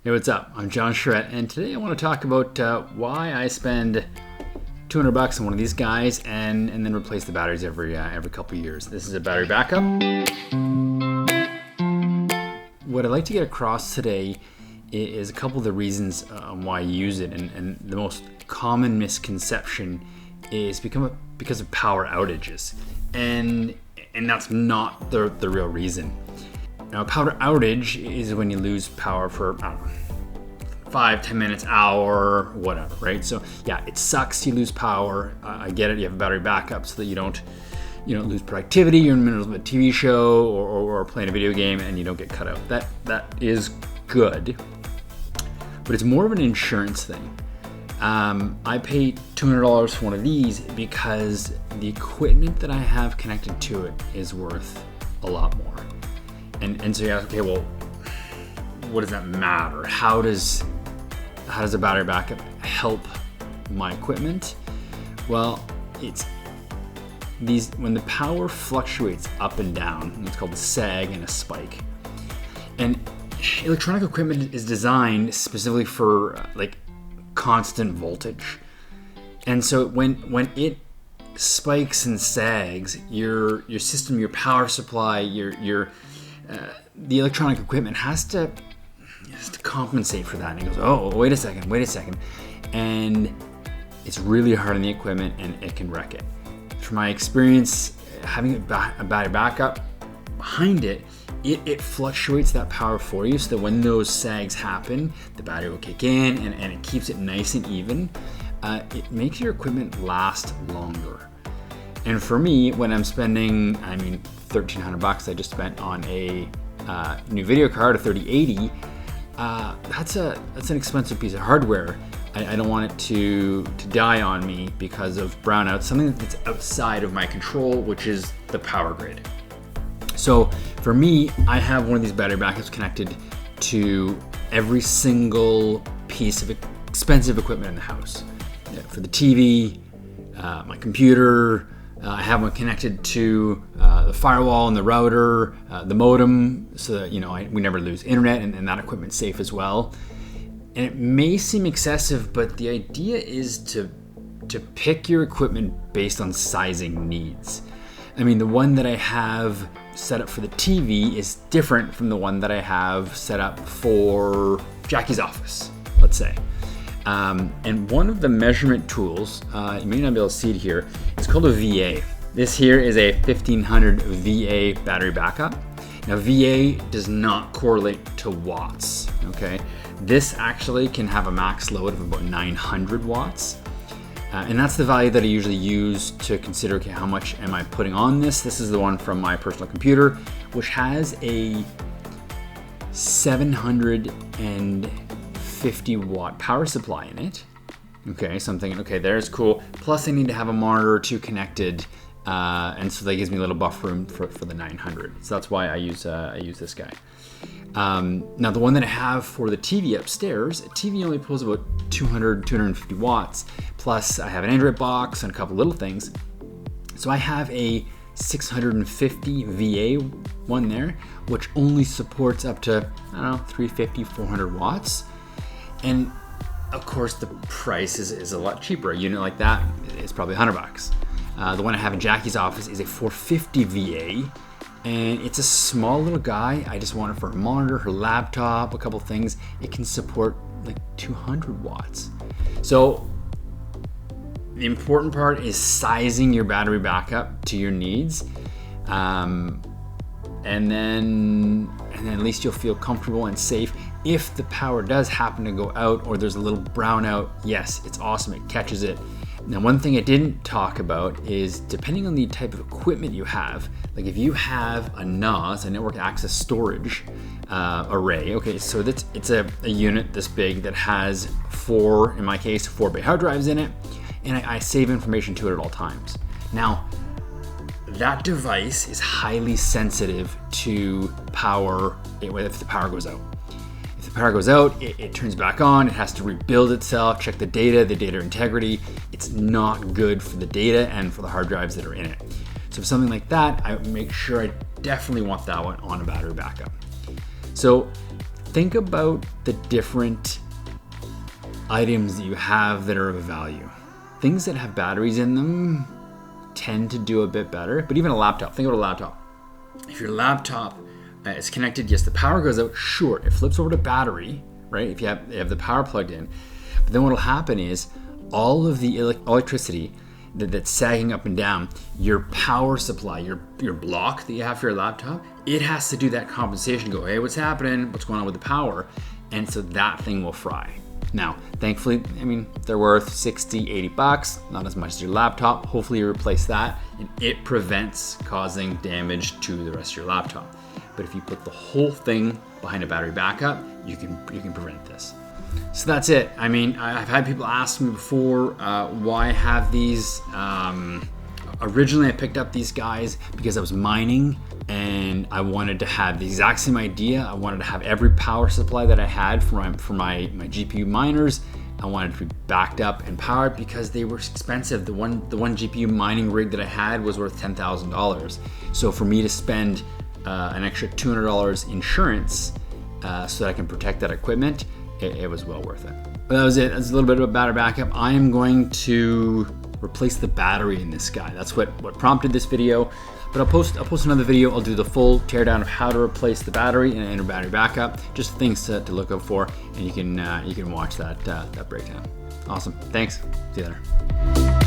Hey, what's up? I'm John Charette, and today I want to talk about why I spend $200 on one of these guys and then replace the batteries every couple of years. This is a battery backup. What I'd like to get across today is a couple of the reasons why I use it, and the most common misconception is because of power outages, and that's not the real reason. Now, a power outage is when you lose power for, 5-10 minutes, hour, whatever, right? So yeah, it sucks you lose power. I get it. You have a battery backup so that you don't lose productivity. You're in the middle of a TV show or playing a video game and you don't get cut out. That is good, but it's more of an insurance thing. I pay $200 for one of these because the equipment that I have connected to it is worth a lot more. And so you ask, okay, well, what does that matter? How does a battery backup help my equipment? Well, it's when the power fluctuates up and down, it's called a sag and a spike. And electronic equipment is designed specifically for constant voltage. And so when it spikes and sags, your system, your power supply, the electronic equipment has to compensate for that. And it goes, oh, wait a second. And it's really hard on the equipment and it can wreck it. From my experience, having a battery backup behind it fluctuates that power for you so that when those sags happen, the battery will kick in and it keeps it nice and even. It makes your equipment last longer. And for me, when I'm spending, $1,300 I just spent on a new video card, a 3080. That's an expensive piece of hardware. I don't want it to die on me because of brownouts, something that's outside of my control, which is the power grid. So for me, I have one of these battery backups connected to every single piece of expensive equipment in the house. For the TV, my computer, I have one connected to the firewall and the router, the modem, so that we never lose internet, and that equipment's safe as well. And it may seem excessive, but the idea is to pick your equipment based on sizing needs. The one that I have set up for the TV is different from the one that I have set up for Jackie's office, let's say. And one of the measurement tools, you may not be able to see it here, it's called a VA. This here is a 1500 VA battery backup. Now, VA does not correlate to watts, okay? This actually can have a max load of about 900 watts. And that's the value that I usually use to consider, okay, how much am I putting on this? This is the one from my personal computer, which has a 750 watt power supply in it. Okay, so I'm thinking, okay, there's cool. Plus I need to have a monitor or two connected, and so that gives me a little buffer room for the 900. So that's why I use this guy. Now the one that I have for the TV upstairs, TV only pulls about 250 watts. Plus I have an Android box and a couple little things. So I have a 650 VA one there, which only supports up to, 350, 400 watts. And of course the price is a lot cheaper. A unit like that is probably $100. The one I have in Jackie's office is a 450 VA, and it's a small little guy. I just want it for a monitor, her laptop, a couple things. It can support 200 watts. So the important part is sizing your battery backup to your needs, and then at least you'll feel comfortable and safe. If the power does happen to go out or there's a little brownout, yes, it's awesome, it catches it. Now, one thing I didn't talk about is depending on the type of equipment you have, if you have a NAS, a network access storage array, okay, so it's a unit this big that has in my case, 4 bay hard drives in it, and I save information to it at all times. Now, that device is highly sensitive to power if the power goes out. If the power goes out, it turns back on, it has to rebuild itself, check the data integrity. It's not good for the data and for the hard drives that are in it. So if something like that, I make sure I definitely want that one on a battery backup. So think about the different items that you have that are of value. Things that have batteries in them tend to do a bit better, but even a laptop, think about a laptop. If your laptop is connected, yes, the power goes out, sure, it flips over to battery, right? If you have the power plugged in, but then what will happen is all of the electricity that's sagging up and down, your power supply, your block that you have for your laptop, it has to do that compensation, go, hey, what's happening? What's going on with the power? And so that thing will fry. Now, thankfully, I mean, they're worth 60, 80 bucks, not as much as your laptop. Hopefully you replace that and it prevents causing damage to the rest of your laptop. But if you put the whole thing behind a battery backup, you can prevent this. So that's it. I mean, I've had people ask me before, why have these? Originally, I picked up these guys because I was mining and I wanted to have the exact same idea. I wanted to have every power supply that I had for my GPU miners. I wanted to be backed up and powered because they were expensive. The one GPU mining rig that I had was worth $10,000. So for me to spend an extra $200 insurance so that I can protect that equipment, it was well worth it. But that was it. That's a little bit of a battery backup. I am going to replace the battery in this guy. That's what prompted this video. But I'll post another video. I'll do the full teardown of how to replace the battery in a battery backup. Just things to look out for, and you can watch that breakdown. Awesome. Thanks. See you later.